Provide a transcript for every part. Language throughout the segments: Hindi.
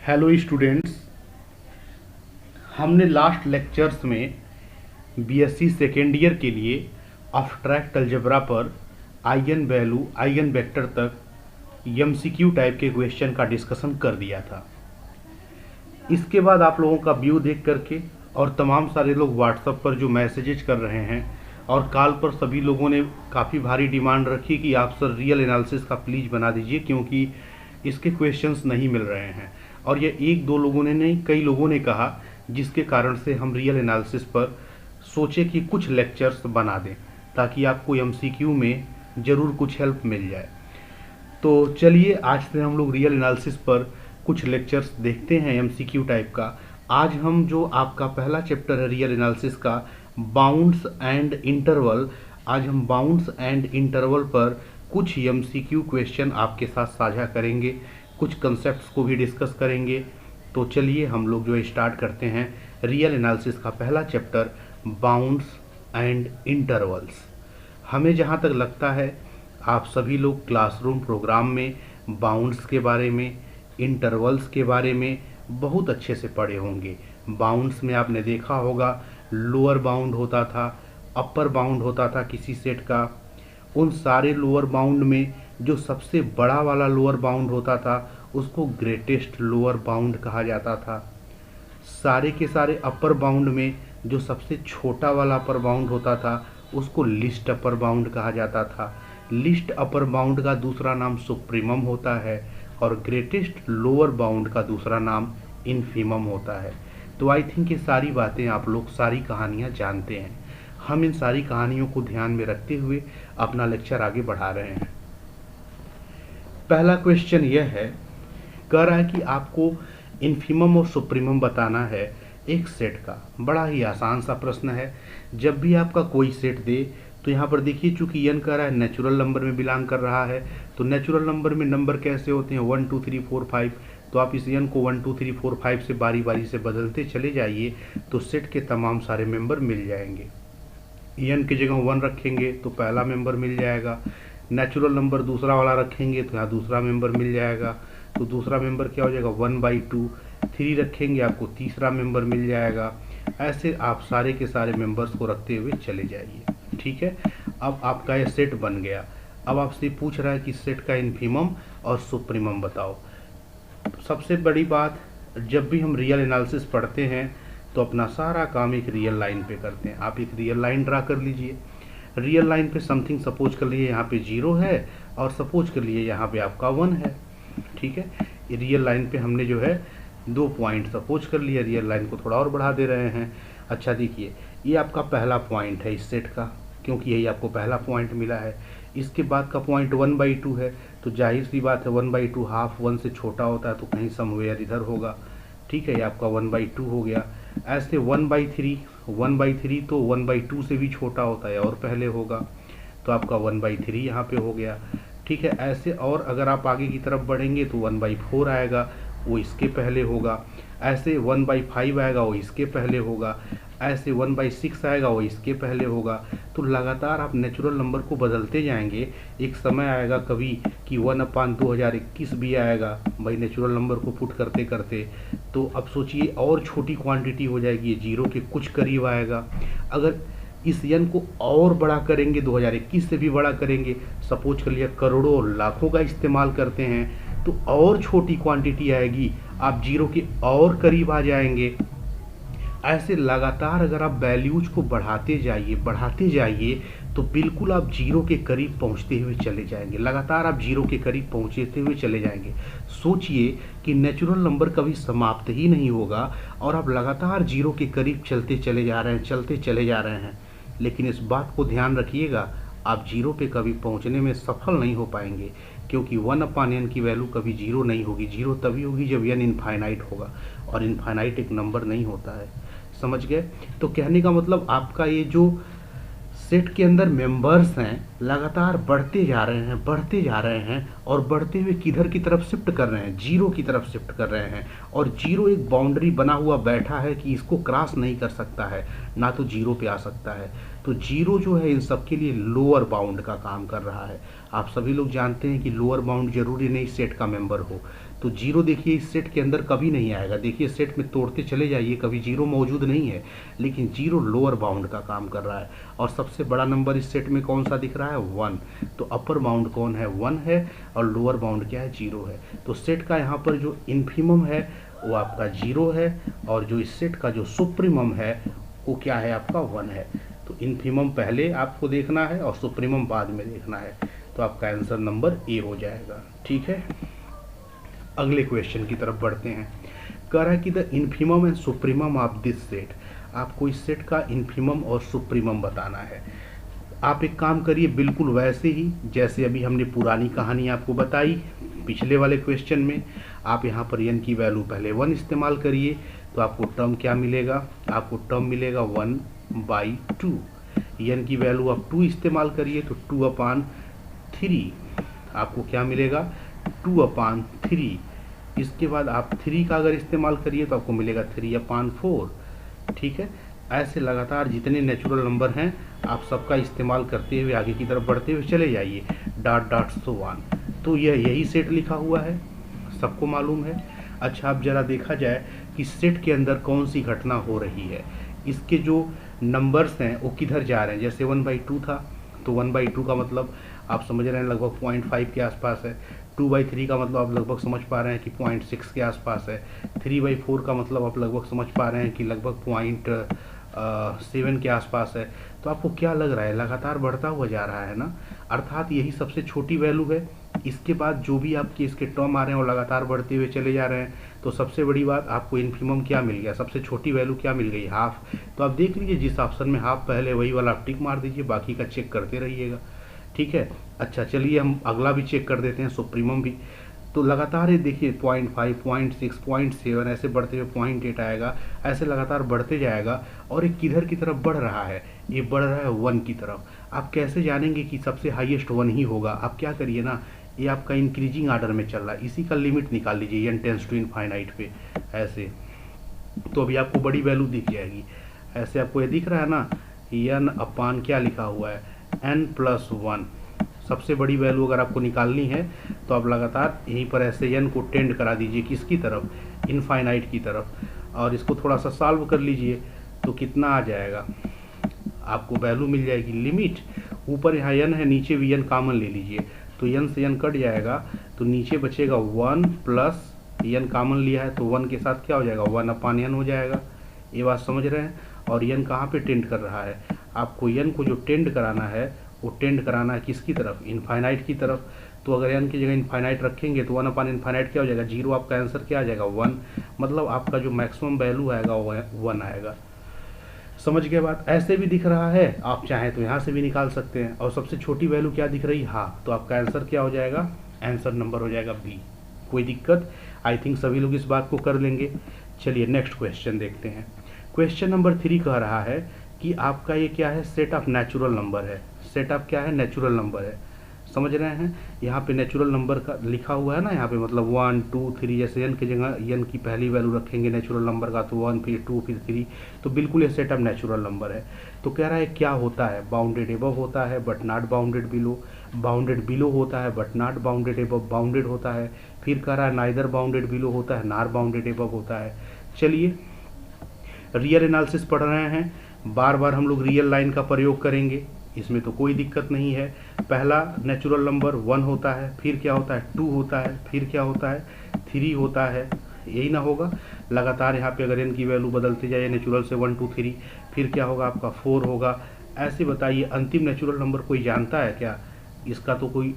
हेलो स्टूडेंट्स, हमने लास्ट लेक्चर्स में बीएससी सेकेंड ईयर के लिए अब्स्ट्रैक्ट अलजेब्रा पर आइगन वैल्यू आइगन वेक्टर तक एमसीक्यू टाइप के क्वेश्चन का डिस्कशन कर दिया था। इसके बाद आप लोगों का व्यू देख करके और तमाम सारे लोग व्हाट्सएप पर जो मैसेजेज कर रहे हैं और कॉल पर सभी लोगों ने काफ़ी भारी डिमांड रखी कि आप सर रियल एनालिसिस का प्लीज़ बना दीजिए, क्योंकि इसके क्वेश्चंस नहीं मिल रहे हैं। और ये एक दो लोगों ने नहीं, कई लोगों ने कहा, जिसके कारण से हम रियल एनालिसिस पर सोचे कि कुछ लेक्चर्स बना दें ताकि आपको एमसीक्यू में ज़रूर कुछ हेल्प मिल जाए। तो चलिए आज से हम लोग रियल एनालिसिस पर कुछ लेक्चर्स देखते हैं एमसीक्यू टाइप का। आज हम जो आपका पहला चैप्टर है रियल एनालिसिस का, बाउंड्स एंड इंटरवल, आज हम बाउंड्स एंड इंटरवल पर कुछ एमसीक्यू क्वेश्चन आपके साथ साझा करेंगे, कुछ कंसेप्ट्स को भी डिस्कस करेंगे। तो चलिए हम लोग जो स्टार्ट करते हैं रियल एनालिसिस का पहला चैप्टर, बाउंड्स एंड इंटरवल्स। हमें जहाँ तक लगता है आप सभी लोग क्लासरूम प्रोग्राम में बाउंड्स के बारे में, इंटरवल्स के बारे में बहुत अच्छे से पढ़े होंगे। बाउंड्स में आपने देखा होगा लोअर बाउंड होता था, अपर बाउंड होता था किसी सेट का। उन सारे लोअर बाउंड में जो सबसे बड़ा वाला लोअर बाउंड होता था उसको ग्रेटेस्ट लोअर बाउंड कहा जाता था। सारे के सारे अपर बाउंड में जो सबसे छोटा वाला अपर बाउंड होता था उसको लिस्ट अपर बाउंड कहा जाता था। लिस्ट अपर बाउंड का दूसरा नाम सुप्रीमम होता है और ग्रेटेस्ट लोअर बाउंड का दूसरा नाम इन्फीमम होता है। तो आई थिंक ये सारी बातें आप लोग, सारी कहानियाँ जानते हैं। हम इन सारी कहानियों को ध्यान में रखते हुए अपना लेक्चर आगे बढ़ा रहे हैं। पहला क्वेश्चन यह है, कह रहा है कि आपको इन्फीमम और सुप्रीमम बताना है एक सेट का। बड़ा ही आसान सा प्रश्न है। जब भी आपका कोई सेट दे तो यहाँ पर देखिए, चूंकि एन कह रहा है नेचुरल नंबर में बिलोंग कर रहा है, तो नेचुरल नंबर में नंबर कैसे होते हैं 1 2 3 4 5। तो आप इस एन को 1 2 3 4 5 से बारी बारी से बदलते चले जाइए तो सेट के तमाम सारे मेंबर मिल जाएंगे। एन की जगह 1 रखेंगे तो पहला मेंबर मिल जाएगा। नेचुरल नंबर दूसरा वाला रखेंगे तो यहाँ दूसरा मेंबर मिल जाएगा। तो दूसरा मेंबर क्या हो जाएगा 1/2। 3 रखेंगे आपको तीसरा मेंबर मिल जाएगा। ऐसे आप सारे के सारे मेंबर्स को रखते हुए चले जाइए। ठीक है, अब आपका ये सेट बन गया। अब आपसे पूछ रहा है कि सेट का इन्फीमम और सुप्रीमम बताओ। सबसे बड़ी बात, जब भी हम रियल एनालिसिस पढ़ते हैं तो अपना सारा काम एक रियल लाइन पे करते हैं। आप एक रियल लाइन ड्रा कर लीजिए। रियल लाइन पे समथिंग सपोज कर लीजिए यहाँ पे 0 है और सपोज कर लीजिए यहाँ पे आपका 1 है। ठीक है, रियल लाइन पे हमने जो है 2 पॉइंट सपोज कर लिया। रियल लाइन को थोड़ा और बढ़ा दे रहे हैं। अच्छा देखिए, ये आपका पहला पॉइंट है इस सेट का, क्योंकि यही आपको पहला पॉइंट मिला है। इसके बाद का पॉइंट 1/2 है, तो जाहिर सी बात है 1/2 हाफ 1 से छोटा होता है तो कहीं समवेयर इधर होगा। ठीक है, ये आपका 1/2 हो गया। ऐसे 1/3 तो 1/2 से भी छोटा होता है और पहले होगा, तो आपका 1/3 यहाँ पे हो गया। ठीक है, ऐसे और अगर आप आगे की तरफ बढ़ेंगे तो 1/4 आएगा, वो इसके पहले होगा। ऐसे 1/5 आएगा, वो इसके पहले होगा। ऐसे 1/6 आएगा, वो इसके पहले होगा। तो लगातार आप नेचुरल नंबर को बदलते जाएंगे। एक समय आएगा कभी कि 1/2021 भी आएगा भाई नेचुरल नंबर को पुट करते करते। तो अब सोचिए और छोटी क्वांटिटी हो जाएगी, 0 के कुछ करीब आएगा। अगर इस यन को और बड़ा करेंगे, 2021 से भी बड़ा करेंगे, सपोज कर लिया करोड़ों और लाखों का इस्तेमाल करते हैं, तो और छोटी क्वांटिटी आएगी, आप 0 के और करीब आ जाएंगे। ऐसे लगातार अगर आप वैल्यूज को बढ़ाते जाइए तो बिल्कुल आप 0 के करीब पहुंचते हुए चले जाएंगे। लगातार आप 0 के करीब पहुंचते हुए चले जाएंगे। सोचिए कि नेचुरल नंबर कभी समाप्त ही नहीं होगा और आप लगातार 0 के करीब चलते चले जा रहे हैं। लेकिन इस बात को ध्यान रखिएगा, आप 0 पे कभी पहुंचने में सफल नहीं हो पाएंगे, क्योंकि 1/n की वैल्यू कभी 0 नहीं होगी। 0 तभी होगी जब n इनफाइनाइट होगा, और इनफाइनाइट एक नंबर नहीं होता है। समझ गए? तो कहने का मतलब आपका ये जो सेट के अंदर मेंबर्स हैं लगातार बढ़ते जा रहे हैं और बढ़ते हुए किधर की तरफ शिफ्ट कर रहे हैं, 0 की तरफ शिफ्ट कर रहे हैं। और 0 एक बाउंड्री बना हुआ बैठा है कि इसको क्रॉस नहीं कर सकता है, ना तो 0 पे आ सकता है। तो 0 जो है इन सब के लिए लोअर बाउंड का काम कर रहा है। आप सभी लोग जानते हैं कि लोअर बाउंड जरूरी नहीं सेट का मेंबर हो। तो जीरो देखिए इस सेट के अंदर कभी नहीं आएगा। देखिए सेट में तोड़ते चले जाइए, कभी जीरो मौजूद नहीं है, लेकिन जीरो लोअर बाउंड का काम कर रहा है। और सबसे बड़ा नंबर इस सेट में कौन सा दिख रहा है? 1। तो अपर बाउंड कौन है? 1 है, और लोअर बाउंड क्या है? 0 है। तो सेट का यहाँ पर जो इन्फीमम है वो आपका 0 है, और जो इस सेट का जो सुप्रीमम है वो क्या है? आपका 1 है। तो इन्फीमम पहले आपको देखना है और सुप्रीमम बाद में देखना है। तो आपका आंसर नंबर ए हो जाएगा। ठीक है, अगले क्वेश्चन की तरफ बढ़ते हैं। कह रहा है कि the infimum and supremum of this set. आपको इस सेट का इन्फीमम और सुप्रीमम बताना है। आप एक काम करिए, बिल्कुल वैसे ही जैसे अभी हमने पुरानी कहानी आपको बताई पिछले वाले क्वेश्चन में। आप यहाँ पर n की वैल्यू पहले 1 इस्तेमाल करिए, तो आपको टर्म क्या मिलेगा? आपको टर्म मिलेगा 1/2। n की वैल्यू आप 2 इस्तेमाल करिए तो 2/3। आपको क्या मिलेगा? 2/3। इसके बाद आप 3 का अगर इस्तेमाल करिए तो आपको मिलेगा 3/4। ठीक है, ऐसे लगातार जितने नेचुरल नंबर हैं आप सबका इस्तेमाल करते हुए आगे की तरफ बढ़ते हुए चले जाइए, डॉट डॉट सो ऑन। तो यही सेट लिखा हुआ है, सबको मालूम है। अच्छा, अब जरा देखा जाए कि सेट के अंदर कौन सी घटना हो रही है। इसके जो नंबर्स हैं वो किधर जा रहे हैं। जैसे 1/2 था, तो 1/2 का मतलब आप समझ रहे हैं लगभग 0.5 के आसपास है। 2/3 का मतलब आप लगभग समझ पा रहे हैं कि 0.6 के आसपास है। 3/4 का मतलब आप लगभग समझ पा रहे हैं कि लगभग 0.7 के आसपास है। तो आपको क्या लग रहा है? लगातार बढ़ता हुआ जा रहा है ना, अर्थात यही सबसे छोटी वैल्यू है। इसके बाद जो भी आपके इसके टर्म आ रहे हैं वो लगातार बढ़ते हुए चले जा रहे हैं। तो सबसे बड़ी बात, आपको इन्फीमम क्या मिल गया? सबसे छोटी वैल्यू क्या मिल गई? हाफ। तो आप देख लीजिए जिस ऑप्शन में हाफ पहले वही वाला आप टिक मार दीजिए, बाकी का चेक करते रहिएगा। ठीक है, अच्छा चलिए हम अगला भी चेक कर देते हैं, सुप्रीमम भी। तो लगातार ये देखिए 0.5, 0.6, 0.7 ऐसे बढ़ते हुए 0.8 आएगा, ऐसे लगातार बढ़ते जाएगा। और ये किधर की तरफ बढ़ रहा है? ये बढ़ रहा है 1 की तरफ। आप कैसे जानेंगे कि सबसे हाईएस्ट 1 ही होगा? आप क्या करिए ना, ये आपका इंक्रीजिंग ऑर्डर में चल रहा है, इसी का लिमिट निकाल लीजिए n टेंड्स टू इनफाइनाइट पे ऐसे। तो अभी आपको बड़ी वैल्यू दिख जाएगी। ऐसे आपको ये दिख रहा है ना, n/, क्या लिखा हुआ है? n+1। सबसे बड़ी वैल्यू अगर आपको निकालनी है तो आप लगातार यहीं पर ऐसे n को टेंड करा दीजिए, किसकी तरफ? इनफाइनाइट की तरफ। और इसको थोड़ा सा सॉल्व कर लीजिए तो कितना आ जाएगा? आपको वैल्यू मिल जाएगी लिमिट। ऊपर यहाँ n है, नीचे भी n कॉमन ले लीजिए, तो n से n कट जाएगा, तो नीचे बचेगा 1 प्लस n कॉमन लिया है तो 1 के साथ क्या हो जाएगा? 1/n हो जाएगा। ये बात समझ रहे हैं? और n कहाँ पे टेंड कर रहा है? आपको n को जो टेंड कराना है वो टेंड कराना है किसकी तरफ? इनफाइनाइट की तरफ। तो अगर n की जगह इनफाइनाइट रखेंगे तो 1/इनफाइनाइट क्या हो जाएगा? 0। आपका आंसर क्या आ जाएगा? 1। मतलब आपका जो मैक्सिमम वैल्यू आएगा वो 1 आएगा। समझ गए बात? ऐसे भी दिख रहा है, आप चाहें तो यहाँ से भी निकाल सकते हैं। और सबसे छोटी वैल्यू क्या दिख रही? हाँ, तो आपका आंसर क्या हो जाएगा? आंसर नंबर हो जाएगा बी। कोई दिक्कत? आई थिंक सभी लोग इस बात को कर लेंगे। चलिए नेक्स्ट क्वेश्चन देखते हैं। क्वेश्चन नंबर 3 कह रहा है कि आपका ये क्या है? सेट ऑफ नेचुरल नंबर है। सेट ऑफ क्या है? नेचुरल नंबर है। समझ रहे हैं? यहाँ पे नेचुरल नंबर का लिखा हुआ है ना, यहाँ पे मतलब 1, 2, 3, जैसे n की जगह n की पहली वैल्यू रखेंगे नेचुरल नंबर का तो 1, फिर 2, फिर 3। तो बिल्कुल ये सेट ऑफ नेचुरल नंबर है। तो कह रहा है क्या होता है? बाउंडेड एबव होता है but not bounded below. Bounded below होता है but not bounded above. Bounded होता है, फिर कह रहा है नाइदर बाउंडेड बिलो होता है, नॉर बाउंडेड एबव होता है। चलिए रियल एनालिसिस पढ़ रहे हैं, बार बार हम लोग रियल लाइन का प्रयोग करेंगे, इसमें तो कोई दिक्कत नहीं है। पहला नेचुरल नंबर 1 होता है, फिर क्या होता है? 2 होता है, फिर क्या होता है? 3 होता है। यही ना होगा? लगातार यहाँ पे अगर n की वैल्यू बदलते जाइए नेचुरल से 1, 2, 3, फिर क्या होगा? आपका 4 होगा। ऐसे बताइए अंतिम नेचुरल नंबर कोई जानता है क्या? इसका तो कोई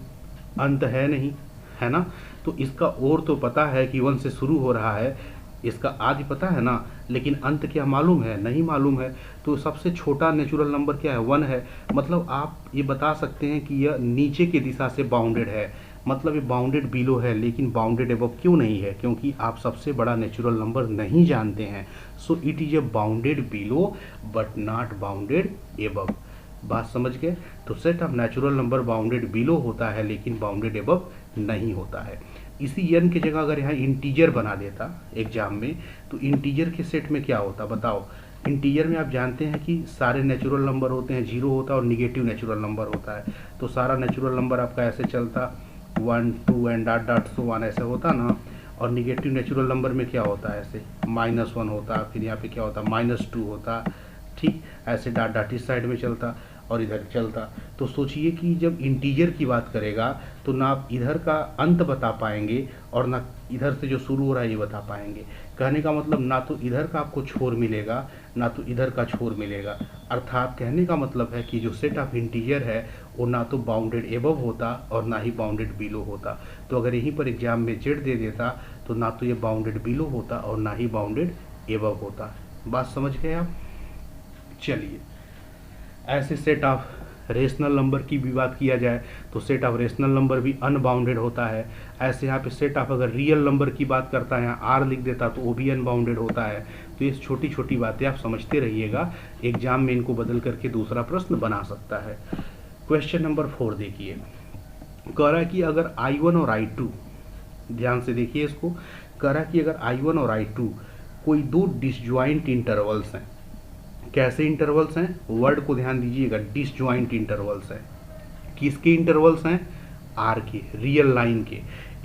अंत है नहीं, है ना? तो इसका और तो पता है कि 1 से शुरू हो रहा है, इसका आदि पता है ना, लेकिन अंत क्या मालूम है? नहीं मालूम है। तो सबसे छोटा नेचुरल नंबर क्या है? 1 है। मतलब आप ये बता सकते हैं कि यह नीचे की दिशा से बाउंडेड है, मतलब ये बाउंडेड बिलो है, लेकिन बाउंडेड एबव क्यों नहीं है? क्योंकि आप सबसे बड़ा नेचुरल नंबर नहीं जानते हैं। So it is a bounded below but not bounded above. बात समझ गए? तो set of natural number bounded below होता है लेकिन बाउंडेड एबव नहीं होता है। इसी n की जगह अगर यहाँ इंटीजर बना देता एग्जाम में, तो इंटीजर के सेट में क्या होता बताओ? इंटीजर में आप जानते हैं कि सारे नेचुरल नंबर होते हैं, 0 होता है और निगेटिव नेचुरल नंबर होता है। तो सारा नेचुरल नंबर आपका ऐसे चलता 1, 2 and dot dot so on ऐसे होता ना। और निगेटिव नेचुरल नंबर में क्या होता है, ऐसे -1 होता, फिर यहाँ पे क्या होता, -2 होता, ठीक, ऐसे डाट डाट इस साइड में चलता और इधर चलता। तो सोचिए कि जब इंटीजर की बात करेगा तो ना आप इधर का अंत बता पाएंगे और ना इधर से जो शुरू हो रहा है ये बता पाएंगे। कहने का मतलब ना तो इधर का आपको छोर मिलेगा ना तो इधर का छोर मिलेगा। अर्थात कहने का मतलब है कि जो सेट ऑफ इंटीजर है वो ना तो बाउंडेड एबव होता और ना ही बाउंडेड बिलो होता। तो अगर यहीं पर एग्जाम में जेड दे देता तो ना तो ये बाउंडेड बिलो होता और ना ही बाउंडेड एबव होता। बात समझ गए आप? चलिए, ऐसे सेट ऑफ रेशनल नंबर की भी बात किया जाए तो सेट ऑफ रेशनल नंबर भी अनबाउंडेड होता है। ऐसे यहाँ पे सेट ऑफ अगर रियल नंबर की बात करता है, यहाँ आर लिख देता तो वो भी अनबाउंडेड होता है। तो ये छोटी छोटी बातें आप समझते रहिएगा, एग्जाम में इनको बदल करके दूसरा प्रश्न बना सकता है। क्वेश्चन नंबर 4 देखिए, कह रहा है कि अगर I1 और I2, ध्यान से देखिए इसको, कह रहा है कि अगर I1 और I2 कोई दो डिसजॉइंट इंटरवल्स हैं। कैसे इंटरवल्स हैं, वर्ड को ध्यान दीजिएगा, डिसजॉइंट इंटरवल्स हैं। किसके इंटरवल्स हैं? आर के, रियल लाइन के।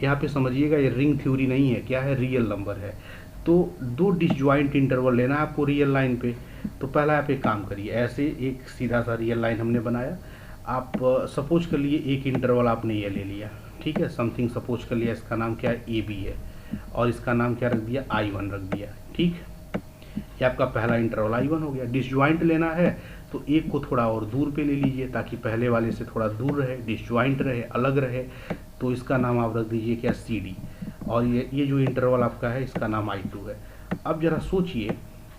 यहाँ पे समझिएगा ये रिंग थ्योरी नहीं है, क्या है, रियल नंबर है। तो दो डिसजॉइंट इंटरवल लेना है आपको रियल लाइन पे। तो पहला आप एक काम करिए, ऐसे एक सीधा सा रियल लाइन हमने बनाया। आप सपोज कर लिए एक इंटरवल आपने ये ले लिया, ठीक है, समथिंग सपोज कर लिया, इसका नाम क्या है, ए बी है, और इसका नाम क्या रख दिया, I1 रख दिया, ठीक। ये आपका पहला इंटरवल I1 हो गया। डिसजॉइंट लेना है तो एक को थोड़ा और दूर पे ले लीजिए ताकि पहले वाले से थोड़ा दूर रहे, डिसजॉइंट रहे, अलग रहे। तो इसका नाम आप रख दीजिए क्या, CD। और ये जो इंटरवल आपका है इसका नाम I2 है। अब जरा सोचिए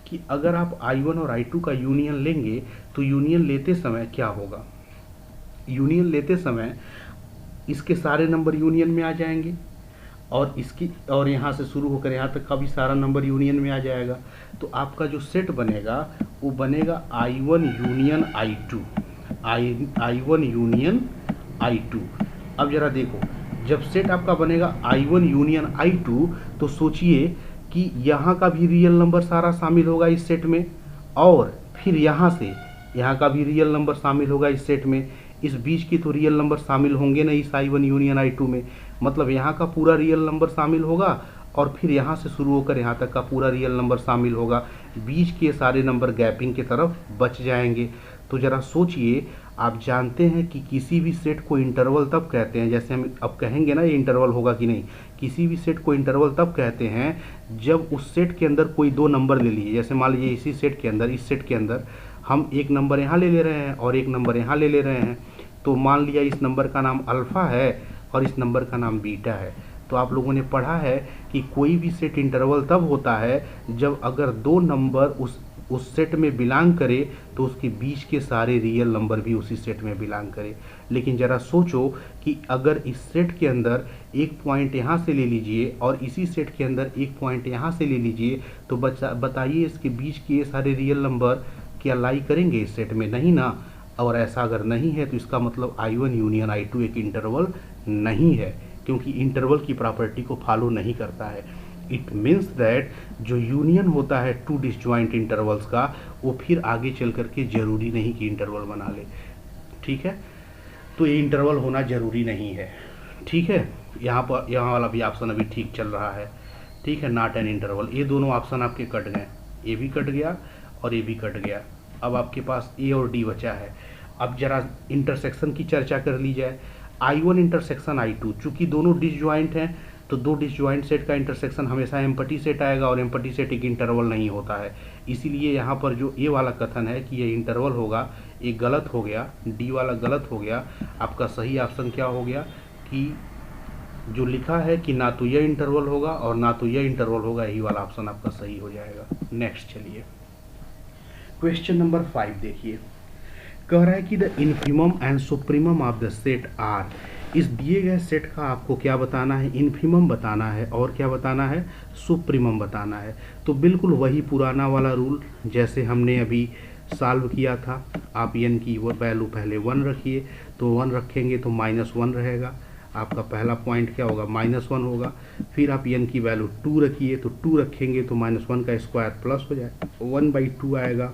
कि अगर आप I1 और I2 का यूनियन लेंगे तो यूनियन लेते समय क्या होगा। यूनियन लेते समय इसके सारे नंबर यूनियन में आ जाएंगे और इसकी और यहाँ से शुरू होकर यहाँ तक का भी सारा नंबर यूनियन में आ जाएगा। तो आपका जो सेट बनेगा वो बनेगा I1 union I2, I1 union I2। अब जरा देखो, जब सेट आपका बनेगा I1 यूनियन I2 तो सोचिए कि यहाँ का भी रियल नंबर सारा शामिल होगा इस सेट में, और फिर यहाँ से यहाँ का भी रियल नंबर शामिल होगा इस सेट में। इस बीच की तो रियल नंबर शामिल होंगे नहीं इस I1 यूनियन I2 में, मतलब यहाँ का पूरा रियल नंबर शामिल होगा और फिर यहाँ से शुरू होकर यहाँ तक का पूरा रियल नंबर शामिल होगा। बीच के सारे नंबर गैपिंग की तरफ बच जाएंगे। तो ज़रा सोचिए, आप जानते हैं कि किसी भी सेट को इंटरवल तब कहते हैं, जैसे हम अब कहेंगे ना ये इंटरवल होगा कि नहीं, किसी भी सेट को इंटरवल तब कहते हैं जब उस सेट के अंदर कोई दो नंबर ले लीजिए। जैसे मान लीजिए इसी सेट के अंदर, इस सेट के अंदर हम एक नंबर यहाँ ले रहे हैं और एक नंबर यहाँ ले रहे हैं। तो मान लिया इस नंबर का नाम अल्फ़ा है और इस नंबर का नाम बीटा है। तो आप लोगों ने पढ़ा है कि कोई भी सेट इंटरवल तब होता है जब अगर दो नंबर उस सेट में बिलोंग करे तो उसके बीच के सारे रियल नंबर भी उसी सेट में बिलोंग करे। लेकिन ज़रा सोचो कि अगर इस सेट के अंदर एक पॉइंट यहाँ से ले लीजिए और इसी सेट के अंदर एक पॉइंट यहाँ से ले लीजिए, तो बताइए इसके बीच के ये सारे रियल नंबर क्या लाई करेंगे इस सेट में? नहीं ना। और ऐसा अगर नहीं है तो इसका मतलब I1 यूनियन I2 एक इंटरवल नहीं है, क्योंकि इंटरवल की प्रॉपर्टी को फॉलो नहीं करता है। इट मीन्स दैट जो यूनियन होता है टू डिसजॉइंट इंटरवल्स का, वो फिर आगे चल करके जरूरी नहीं कि इंटरवल बना ले, ठीक है। तो ये इंटरवल होना जरूरी नहीं है, ठीक है। यहाँ वाला भी ऑप्शन अभी ठीक चल रहा है, ठीक है, नॉट एन इंटरवल। ये दोनों ऑप्शन आपके कट गए, ये भी कट गया और ये भी कट गया। अब आपके पास ए और डी बचा है। अब जरा इंटरसेक्शन की चर्चा कर ली जाए। I1 इंटरसेक्शन I2, चूंकि दोनों डिसजॉइंट हैं तो दो डिसजॉइंट सेट का इंटरसेक्शन हमेशा एम्पटी सेट आएगा और एम्पटी सेट एक इंटरवल नहीं होता है। इसीलिए यहाँ पर जो ए वाला कथन है कि ये इंटरवल होगा, ये गलत हो गया, डी वाला गलत हो गया। आपका सही ऑप्शन क्या हो गया कि जो लिखा है कि ना तो यह इंटरवल होगा और ना तो यह इंटरवल होगा, यही वाला ऑप्शन आपका सही हो जाएगा। नेक्स्ट चलिए, क्वेश्चन नंबर 5 देखिए, कह रहा है कि the infimum and supremum of the set are. इस दिए गए सेट का आपको क्या बताना है, इन्फीमम बताना है और क्या बताना है, सुप्रीमम बताना है। तो बिल्कुल वही पुराना वाला रूल जैसे हमने अभी सॉल्व किया था। आप n की वो वैल्यू पहले 1 रखिए, तो 1 रखेंगे तो -1 रहेगा। आपका पहला पॉइंट क्या होगा, -1 होगा। फिर आप n की वैल्यू 2 रखिए, तो 2 रखेंगे तो -1 का स्क्वायर प्लस हो जाए, 1/2 आएगा।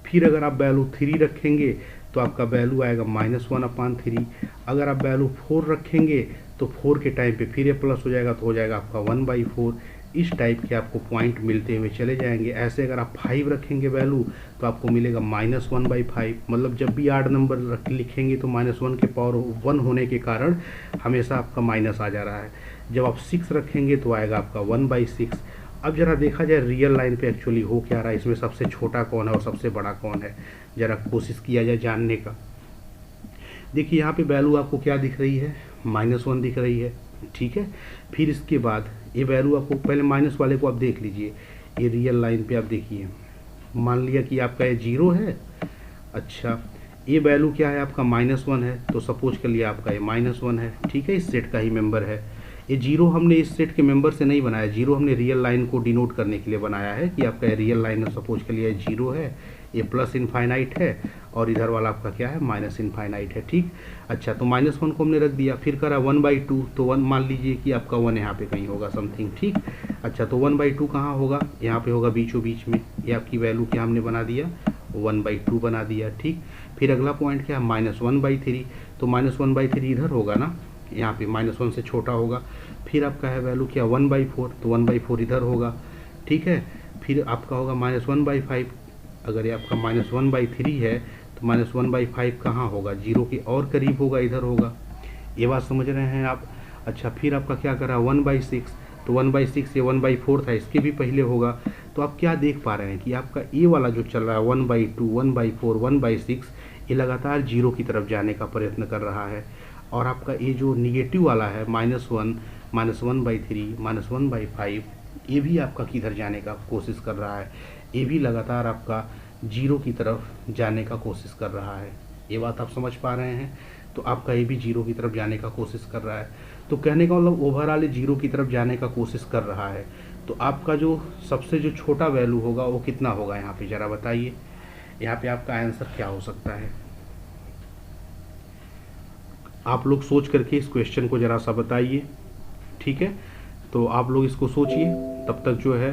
फिर अगर आप वैल्यू 3 रखेंगे तो आपका वैल्यू आएगा -1/3। अगर आप वैल्यू 4 रखेंगे तो 4 के टाइम पे फिर ये प्लस हो जाएगा तो हो जाएगा आपका 1/4। इस टाइप के आपको पॉइंट मिलते हुए चले जाएंगे। ऐसे अगर आप 5 रखेंगे वैल्यू तो आपको मिलेगा -1/5। मतलब जब भी 8 नंबर लिखेंगे तो -1 के पावर 1 होने के कारण हमेशा आपका माइनस आ जा रहा है। जब आप 6 रखेंगे तो आएगा आपका 1/6। अब जरा देखा जाए रियल लाइन पे एक्चुअली हो क्या रहा है, इसमें सबसे छोटा कौन है और सबसे बड़ा कौन है, जरा कोशिश किया जाए जानने का। देखिए यहाँ पे वैल्यू आपको क्या दिख रही है, -1 दिख रही है, ठीक है। फिर इसके बाद ये वैल्यू आपको पहले माइनस वाले को आप देख लीजिए, ये रियल लाइन पे आप देखिए, मान लिया कि आपका ये 0 है। अच्छा, ये वैल्यू क्या है आपका -1 है, तो सपोज कर लिया आपका ये -1 है, ठीक है, इस सेट का ही मेंबर है। ये 0 हमने इस सेट के मेंबर से नहीं बनाया, 0 हमने रियल लाइन को डिनोट करने के लिए बनाया है कि आपका रियल लाइन में सपोज कर लिया 0 है, ये प्लस इनफाइनाइट है और इधर वाला आपका क्या है माइनस इनफाइनाइट है, ठीक। अच्छा, तो -1 को हमने रख दिया, फिर करा 1/2, तो 1 मान लीजिए कि आपका 1 यहाँ पे कहीं होगा समथिंग, ठीक। अच्छा, तो 1/2 कहाँ होगा, यहाँ पे होगा बीचों बीच में। ये आपकी वैल्यू क्या हमने बना दिया, 1/2 बना दिया, ठीक। फिर अगला पॉइंट क्या है, -1/3, तो -1/3 इधर होगा ना, यहाँ पे -1 से छोटा होगा। फिर आपका है वैल्यू क्या 1/4, तो 1/4 इधर होगा, ठीक है। फिर आपका होगा -1/5। अगर ये आपका -1/3 है तो -1/5 कहाँ होगा, 0 के और करीब होगा, इधर होगा। ये बात समझ रहे हैं आप। अच्छा, फिर आपका क्या करा 1/6, तो 1/6 ये 1/4 था, इसके भी पहले होगा। तो आप क्या देख पा रहे हैं कि आपका ये वाला जो चल रहा है 1/2, 1/4, 1/6, ये लगातार 0 की तरफ जाने का प्रयत्न कर रहा है। और आपका ये जो निगेटिव वाला है -1, -1/3, -1/5, ये भी आपका किधर जाने का कोशिश कर रहा है, ये भी लगातार आपका 0 की तरफ जाने का कोशिश कर रहा है। ये बात आप समझ पा रहे हैं। तो आपका ये भी 0 की तरफ जाने का कोशिश कर रहा है। तो कहने का मतलब ओवरऑल 0 की तरफ जाने का कोशिश कर रहा है। तो आपका जो सबसे जो छोटा वैल्यू होगा वो कितना होगा, यहाँ पे ज़रा बताइए। यहाँ पे आपका आंसर क्या हो सकता है, आप लोग सोच करके इस क्वेश्चन को ज़रा सा बताइए, ठीक है। तो आप लोग इसको सोचिए, तब तक जो है